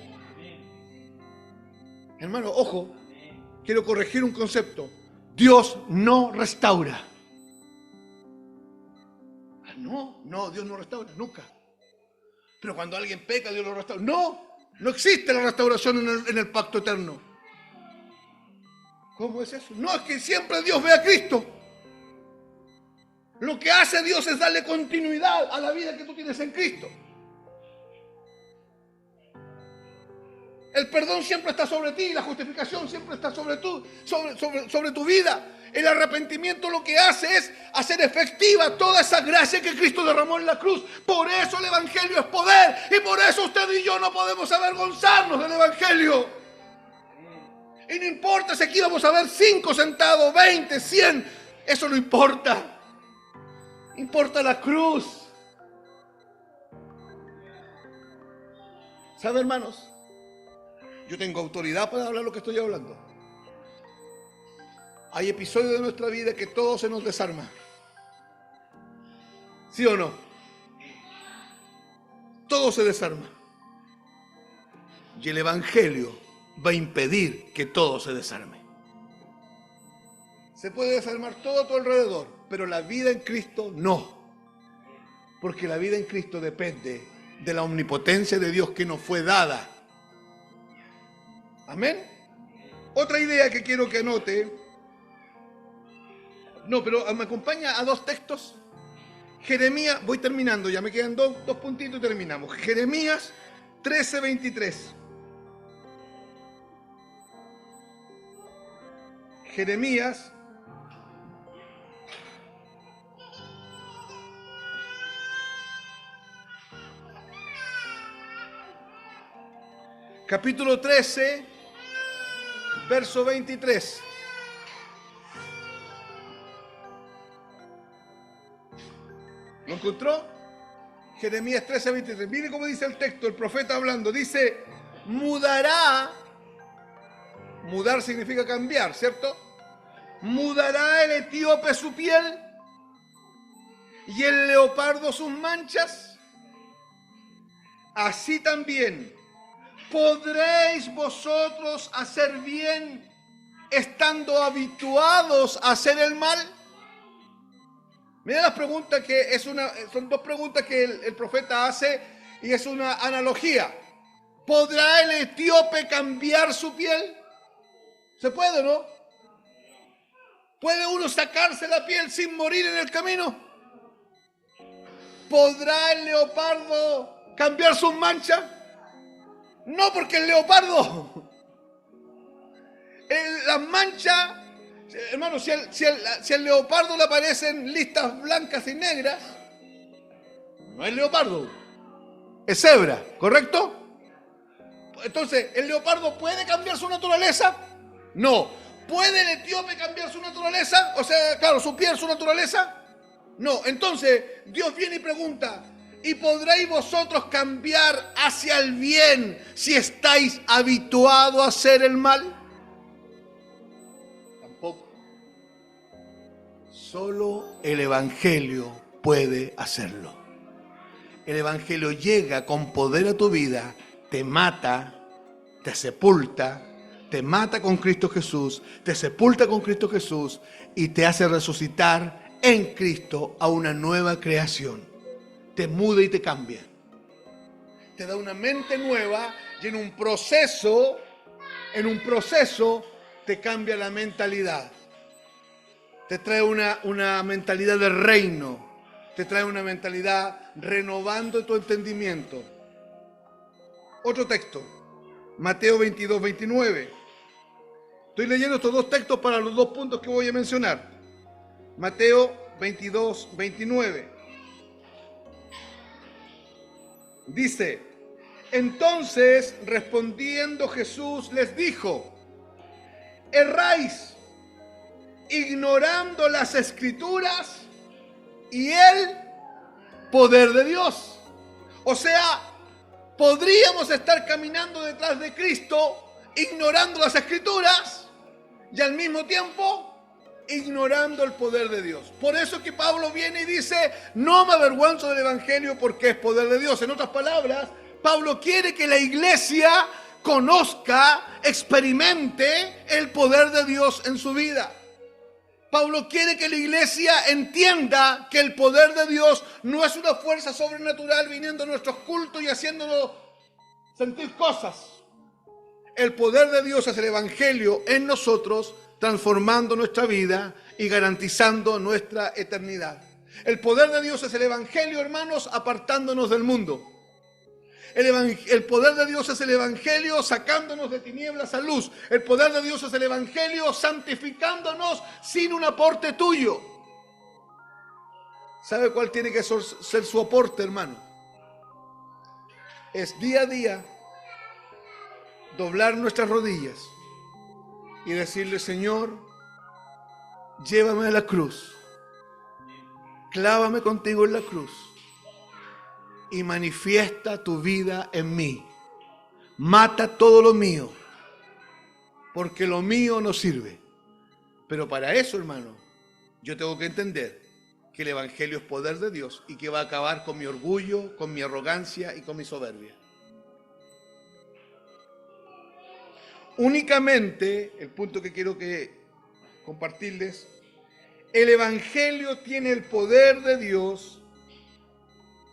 Hermano, ojo, quiero corregir un concepto. Dios no restaura. No, Dios no restaura, nunca. Pero cuando alguien peca, Dios lo restaura. No existe la restauración en el pacto eterno. ¿Cómo es eso? No, es que siempre Dios ve a Cristo. Lo que hace Dios es darle continuidad a la vida que tú tienes en Cristo. El perdón siempre está sobre ti, la justificación siempre está sobre tu vida. El arrepentimiento lo que hace es hacer efectiva toda esa gracia que Cristo derramó en la cruz. Por eso el evangelio es poder, y por eso usted y yo no podemos avergonzarnos del evangelio. Y no importa si aquí vamos a ver 5 sentados, 20, 100, eso no importa. Importa la cruz. ¿Sabe, hermanos? Yo tengo autoridad para hablar lo que estoy hablando. Hay episodios de nuestra vida que todo se nos desarma. ¿Sí o no? Todo se desarma. Y el evangelio va a impedir que todo se desarme. Se puede desarmar todo a tu alrededor, pero la vida en Cristo no. Porque la vida en Cristo depende de la omnipotencia de Dios que nos fue dada. Amén. Otra idea que quiero que anote. No, pero me acompaña a 2 textos. Jeremías, voy terminando, ya me quedan dos puntitos y terminamos. Jeremías 13:23. Jeremías capítulo 13, verso 23. ¿Lo encontró? Jeremías 13:23. Mire cómo dice el texto, el profeta hablando. Dice: mudará. Mudar significa cambiar, ¿cierto? ¿Mudará el etíope su piel y el leopardo sus manchas? Así también, ¿podréis vosotros hacer bien estando habituados a hacer el mal? Mira las preguntas que son dos preguntas que el profeta hace y es una analogía. ¿Podrá el etíope cambiar su piel? ¿Se puede o no? ¿Puede uno sacarse la piel sin morir en el camino? ¿Podrá el leopardo cambiar sus manchas? No, porque el leopardo, las manchas, hermano, si al leopardo le aparecen listas blancas y negras, no es leopardo, es cebra, ¿correcto? Entonces, ¿el leopardo puede cambiar su naturaleza? No. ¿Puede el etíope cambiar su naturaleza? O sea, claro, su piel, su naturaleza. No. Entonces, Dios viene y pregunta, ¿y podréis vosotros cambiar hacia el bien si estáis habituados a hacer el mal? Tampoco. Solo el Evangelio puede hacerlo. El Evangelio llega con poder a tu vida, te mata, te sepulta, te mata con Cristo Jesús, te sepulta con Cristo Jesús y te hace resucitar en Cristo a una nueva creación. Te muda y te cambia. Te da una mente nueva y en un proceso te cambia la mentalidad. Te trae una mentalidad de reino. Te trae una mentalidad renovando tu entendimiento. Otro texto, Mateo 22, 29. Estoy leyendo estos dos textos para los dos puntos que voy a mencionar. Mateo 22, 29. Dice, entonces respondiendo Jesús les dijo, erráis ignorando las Escrituras y el poder de Dios. O sea, podríamos estar caminando detrás de Cristo, ignorando las Escrituras y al mismo tiempo ignorando el poder de Dios. Por eso que Pablo viene y dice, no me avergüenzo del Evangelio porque es poder de Dios. En otras palabras, Pablo quiere que la iglesia conozca, experimente el poder de Dios en su vida. Pablo quiere que la iglesia entienda que el poder de Dios no es una fuerza sobrenatural viniendo a nuestros cultos y haciéndonos sentir cosas. El poder de Dios es el Evangelio en nosotros, transformando nuestra vida y garantizando nuestra eternidad. El poder de Dios es el Evangelio, hermanos, apartándonos del mundo. El poder de Dios es el Evangelio sacándonos de tinieblas a luz. El poder de Dios es el Evangelio santificándonos sin un aporte tuyo. ¿Sabe cuál tiene que ser su aporte, hermano? Es día a día doblar nuestras rodillas y decirle, Señor, llévame a la cruz. Clávame contigo en la cruz. Y manifiesta tu vida en mí. Mata todo lo mío, porque lo mío no sirve. Pero para eso, hermano, yo tengo que entender que el Evangelio es poder de Dios y que va a acabar con mi orgullo, con mi arrogancia y con mi soberbia. Únicamente, el punto que quiero compartirles, el Evangelio tiene el poder de Dios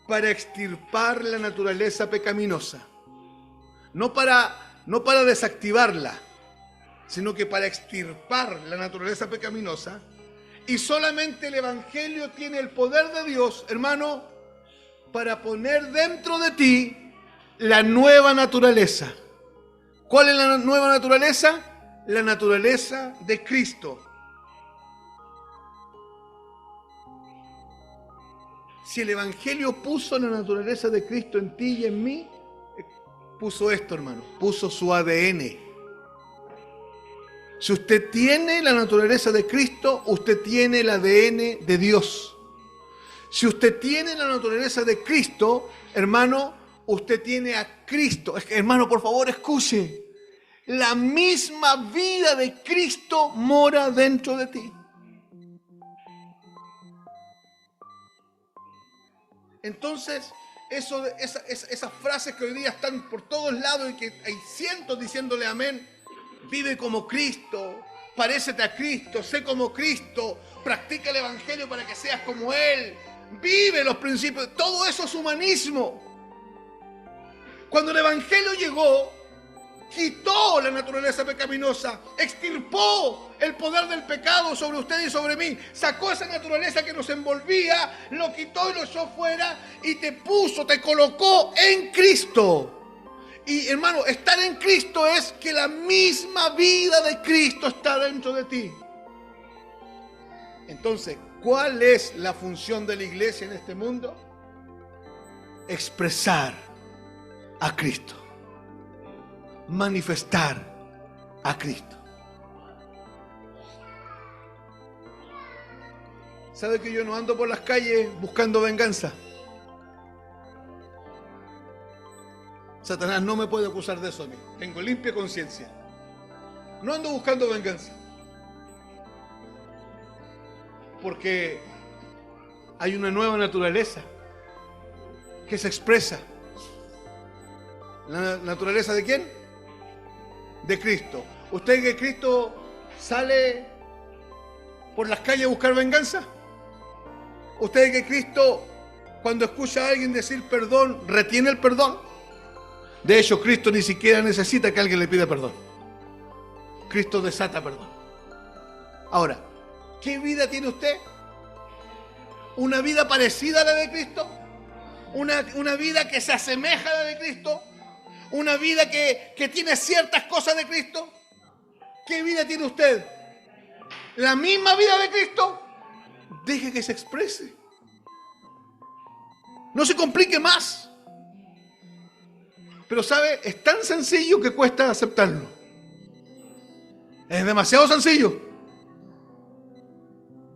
para extirpar la naturaleza pecaminosa. No para desactivarla, sino que para extirpar la naturaleza pecaminosa. Y solamente el Evangelio tiene el poder de Dios, hermano, para poner dentro de ti la nueva naturaleza. ¿Cuál es la nueva naturaleza? La naturaleza de Cristo. Si el Evangelio puso la naturaleza de Cristo en ti y en mí, puso esto, hermano, puso su ADN. Si usted tiene la naturaleza de Cristo, usted tiene el ADN de Dios. Si usted tiene la naturaleza de Cristo, hermano, usted tiene a Cristo. Hermano, por favor, escuche. la misma vida de Cristo mora dentro de ti. Entonces, esas frases que hoy día están por todos lados y que hay cientos diciéndole amén: vive como Cristo, parécete a Cristo, sé como Cristo, practica el evangelio para que seas como Él, vive los principios. Todo eso es humanismo. Cuando el evangelio llegó, quitó la naturaleza pecaminosa, extirpó el poder del pecado sobre usted y sobre mí, sacó esa naturaleza que nos envolvía, lo quitó y lo echó fuera y te puso, te colocó en Cristo. Y hermano, estar en Cristo es que la misma vida de Cristo está dentro de ti. Entonces, ¿cuál es la función de la iglesia en este mundo? Expresar a Cristo, manifestar a Cristo. ¿Sabe que yo no ando por las calles buscando venganza? Satanás no me puede acusar de eso a mí. Tengo limpia conciencia. No ando buscando venganza. Porque hay una nueva naturaleza que se expresa. ¿La naturaleza de quién? De Cristo. ¿Usted que Cristo sale por las calles a buscar venganza? ¿Usted que Cristo, cuando escucha a alguien decir perdón, retiene el perdón? De hecho, Cristo ni siquiera necesita que alguien le pida perdón. Cristo desata perdón. Ahora, ¿qué vida tiene usted? ¿Una vida parecida a la de Cristo? ¿Una vida que se asemeja a la de Cristo? ¿Una vida que tiene ciertas cosas de Cristo? ¿Qué vida tiene usted? ¿La misma vida de Cristo? Deje que se exprese. No se complique más. Pero sabe, es tan sencillo que cuesta aceptarlo. Es demasiado sencillo.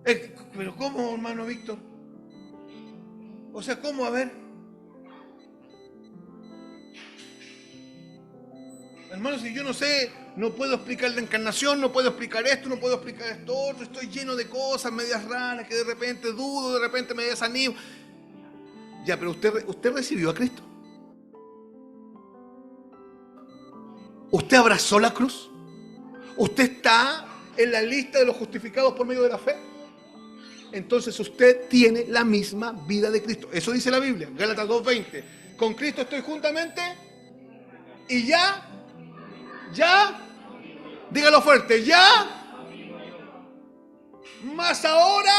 Pero ¿cómo, hermano Víctor? O sea, ¿cómo? A ver. Hermano, si yo no sé, no puedo explicar la encarnación, no puedo explicar esto, no puedo explicar esto otro, estoy lleno de cosas medias raras que de repente dudo, de repente me desanimo. Ya, pero usted recibió a Cristo. ¿Usted abrazó la cruz? ¿Usted está en la lista de los justificados por medio de la fe? Entonces usted tiene la misma vida de Cristo. Eso dice la Biblia, Gálatas 2:20. Con Cristo estoy juntamente y ya, dígalo fuerte, ya, más ahora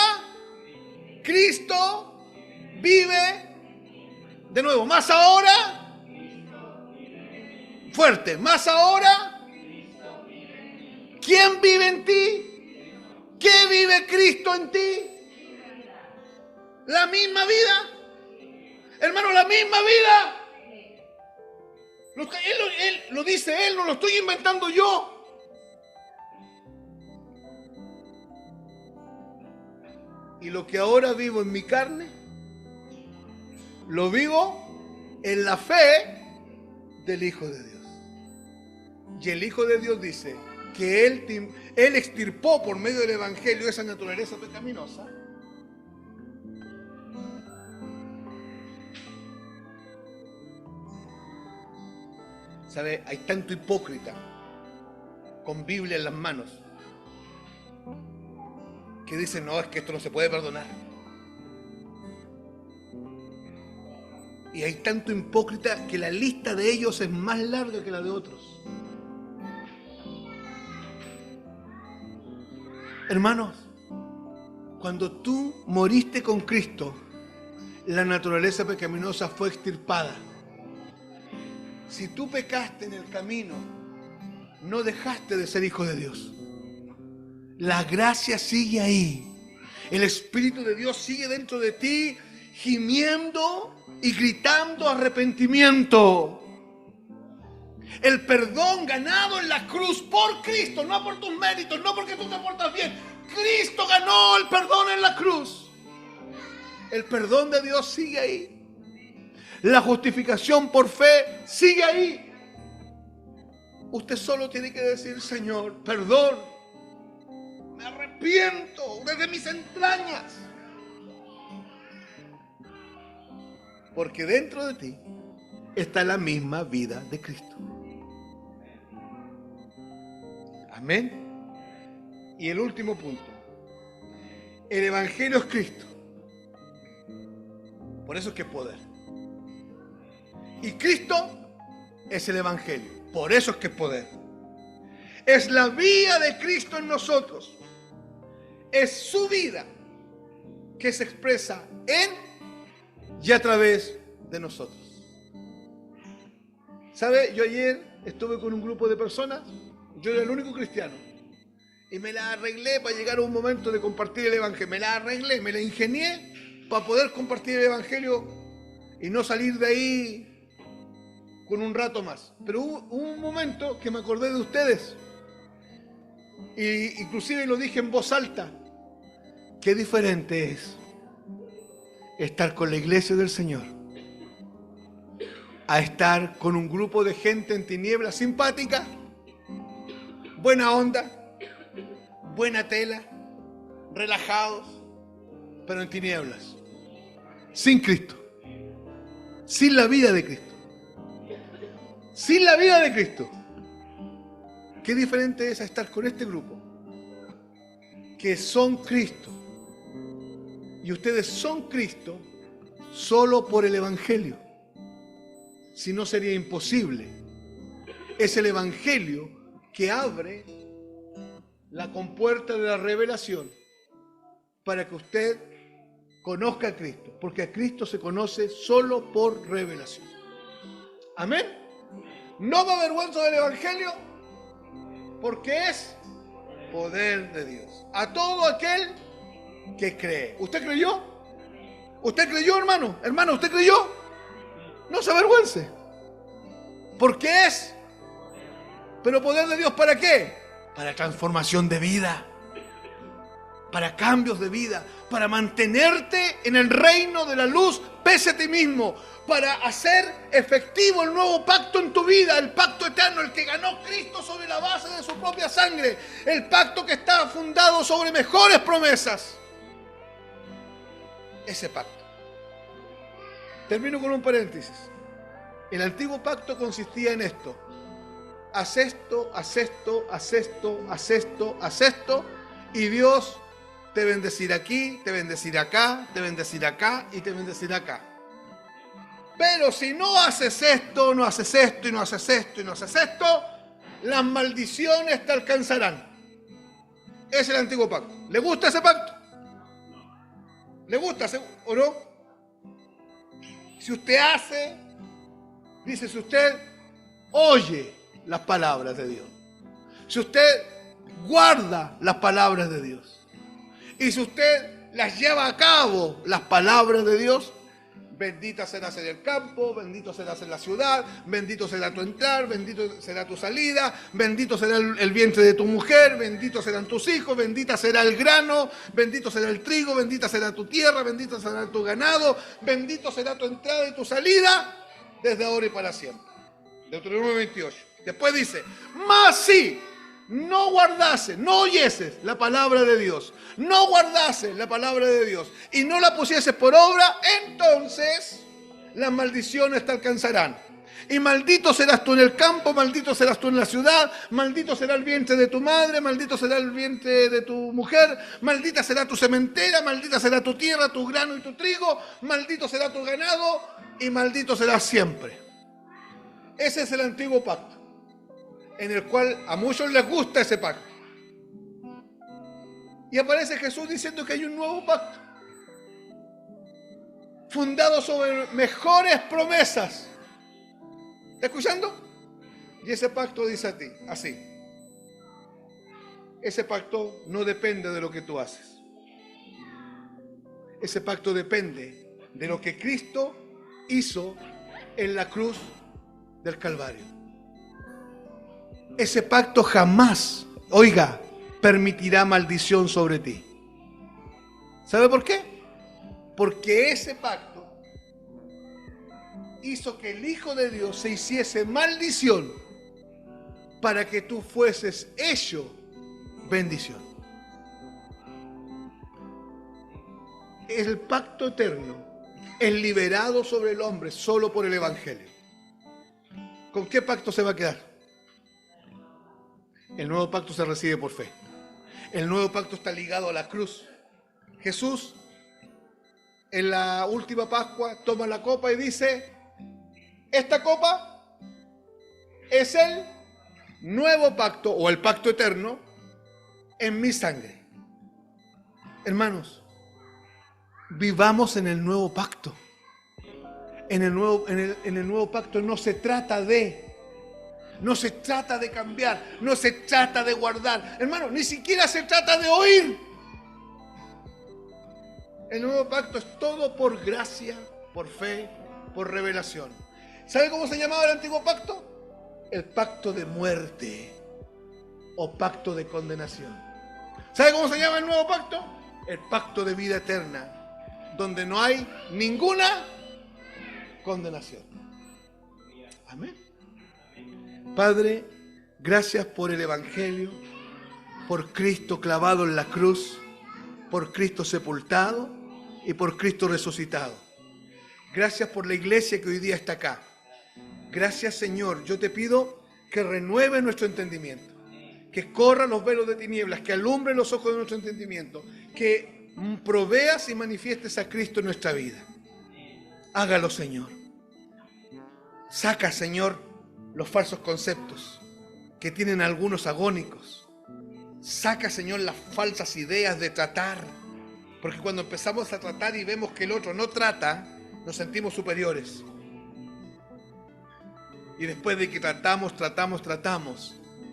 Cristo vive, de nuevo, más ahora, fuerte, más ahora, ¿quién vive en ti? ¿Qué vive Cristo en ti? La misma vida, hermano, la misma vida. Él lo dice él, no lo estoy inventando yo. Y lo que ahora vivo en mi carne, lo vivo en la fe del Hijo de Dios. Y el Hijo de Dios dice que Él extirpó por medio del Evangelio esa naturaleza pecaminosa. ¿Sabe? Hay tanto hipócrita con Biblia en las manos que dicen, no, es que esto no se puede perdonar. Y hay tanto hipócrita que la lista de ellos es más larga que la de otros. Hermanos, cuando tú moriste con Cristo, la naturaleza pecaminosa fue extirpada. Si tú pecaste en el camino, no dejaste de ser hijo de Dios. La gracia sigue ahí. El Espíritu de Dios sigue dentro de ti, gimiendo y gritando arrepentimiento. El perdón ganado en la cruz por Cristo, no por tus méritos, no porque tú te portas bien. Cristo ganó el perdón en la cruz. El perdón de Dios sigue ahí. La justificación por fe sigue ahí. Usted solo tiene que decir: Señor, perdón, me arrepiento desde mis entrañas. Porque dentro de ti está la misma vida de Cristo. Amén. Y el último punto: el Evangelio es Cristo. Por eso es que es poder. Y Cristo es el Evangelio. Por eso es que es poder. Es la vida de Cristo en nosotros. Es su vida que se expresa en y a través de nosotros. ¿Sabe? Yo ayer estuve con un grupo de personas. Yo era el único cristiano. Y me la arreglé para llegar a un momento de compartir el Evangelio. Me la arreglé, me la ingenié para poder compartir el Evangelio y no salir de ahí con un rato más. Pero hubo un momento que me acordé de ustedes. Y inclusive lo dije en voz alta. Qué diferente es estar con la iglesia del Señor a estar con un grupo de gente en tinieblas simpática, buena onda, buena tela, relajados, pero en tinieblas, sin Cristo, sin la vida de Cristo, sin la vida de Cristo. Qué diferente es a estar con este grupo, que son Cristo, y ustedes son Cristo solo por el Evangelio. Si no, sería imposible. Es el Evangelio que abre la compuerta de la revelación para que usted conozca a Cristo, porque a Cristo se conoce solo por revelación. Amén. No me avergüenzo del Evangelio, porque es poder de Dios a todo aquel que cree. ¿Usted creyó? ¿Usted creyó, hermano? Hermano, ¿usted creyó? No se avergüence, porque es. Pero poder de Dios, ¿para qué? Para transformación de vida, para cambios de vida, para mantenerte en el reino de la luz pese a ti mismo, para hacer efectivo el nuevo pacto en tu vida, el pacto eterno, el que ganó Cristo sobre la base de su propia sangre, el pacto que está fundado sobre mejores promesas. Ese pacto. Termino con un paréntesis. El antiguo pacto consistía en esto: haz esto, haz esto, haz esto, haz esto, haz esto, y Dios te bendecirá aquí, te bendecirá acá, te bendecirá acá y te bendecirá acá. Pero si no haces esto, no haces esto y no haces esto y no haces esto, las maldiciones te alcanzarán. Es el antiguo pacto. ¿Le gusta ese pacto? ¿Le gusta o no? Si usted hace, dice, si usted oye las palabras de Dios, si usted guarda las palabras de Dios, y si usted las lleva a cabo, las palabras de Dios, bendita serás en el campo, bendito serás en la ciudad, bendito será tu entrar, bendito será tu salida, bendito será el vientre de tu mujer, bendito serán tus hijos, bendita será el grano, bendito será el trigo, bendita será tu tierra, bendito será tu ganado, bendito será tu entrada y tu salida, desde ahora y para siempre. Deuteronomio 28. Después dice: mas si no guardase, no oyeses la palabra de Dios, no guardases la palabra de Dios y no la pusieses por obra, entonces las maldiciones te alcanzarán. Y maldito serás tú en el campo, maldito serás tú en la ciudad, maldito será el vientre de tu madre, maldito será el vientre de tu mujer, maldita será tu sementera, maldita será tu tierra, tu grano y tu trigo, maldito será tu ganado y maldito serás siempre. Ese es el antiguo pacto, en el cual a muchos les gusta ese pacto. Y aparece Jesús diciendo que hay un nuevo pacto, fundado sobre mejores promesas. ¿Está escuchando? Y ese pacto dice a ti, así: ese pacto no depende de lo que tú haces. Ese pacto depende de lo que Cristo hizo en la cruz del Calvario. Ese pacto jamás, oiga, permitirá maldición sobre ti. ¿Sabe por qué? Porque ese pacto hizo que el Hijo de Dios se hiciese maldición para que tú fueses hecho bendición. El pacto eterno es liberado sobre el hombre solo por el Evangelio. ¿Con qué pacto se va a quedar? El nuevo pacto se recibe por fe. El nuevo pacto está ligado a la cruz. Jesús, en la última Pascua, toma la copa y dice: esta copa es el nuevo pacto o el pacto eterno en mi sangre. Hermanos, vivamos en el nuevo pacto. En el nuevo pacto no se trata de cambiar, no se trata de guardar. Hermano, ni siquiera se trata de oír. El nuevo pacto es todo por gracia, por fe, por revelación. ¿Sabe cómo se llamaba el antiguo pacto? El pacto de muerte o pacto de condenación. ¿Sabe cómo se llama el nuevo pacto? El pacto de vida eterna, donde no hay ninguna condenación. Amén. Padre, gracias por el Evangelio, por Cristo clavado en la cruz, por Cristo sepultado y por Cristo resucitado. Gracias por la iglesia que hoy día está acá. Gracias, Señor. Yo te pido que renueve nuestro entendimiento, que corra los velos de tinieblas, que alumbre los ojos de nuestro entendimiento, que proveas y manifiestes a Cristo en nuestra vida. Hágalo, Señor. Saca, Señor, los falsos conceptos que tienen algunos agónicos. Saca, Señor, las falsas ideas de tratar. Porque cuando empezamos a tratar y vemos que el otro no trata, nos sentimos superiores. Y después de que tratamos,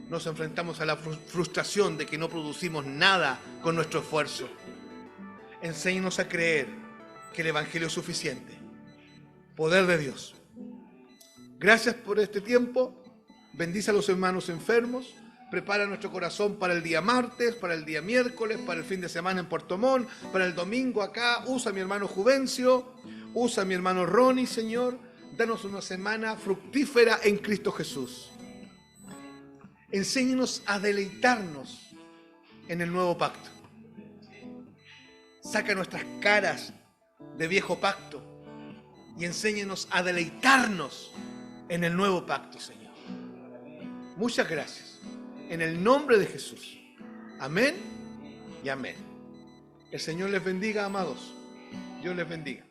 nos enfrentamos a la frustración de que no producimos nada con nuestro esfuerzo. Enséñanos a creer que el Evangelio es suficiente. Poder de Dios. Gracias por este tiempo. Bendice a los hermanos enfermos. Prepara nuestro corazón para el día martes, para el día miércoles, para el fin de semana en Puerto Montt, para el domingo acá. Usa a mi hermano Juvencio, usa a mi hermano Ronnie, Señor. Danos una semana fructífera en Cristo Jesús. Enséñanos a deleitarnos en el nuevo pacto. Saca nuestras caras de viejo pacto y enséñanos a deleitarnos en el nuevo pacto, Señor. Muchas gracias. En el nombre de Jesús. Amén y amén. El Señor les bendiga, amados. Dios les bendiga.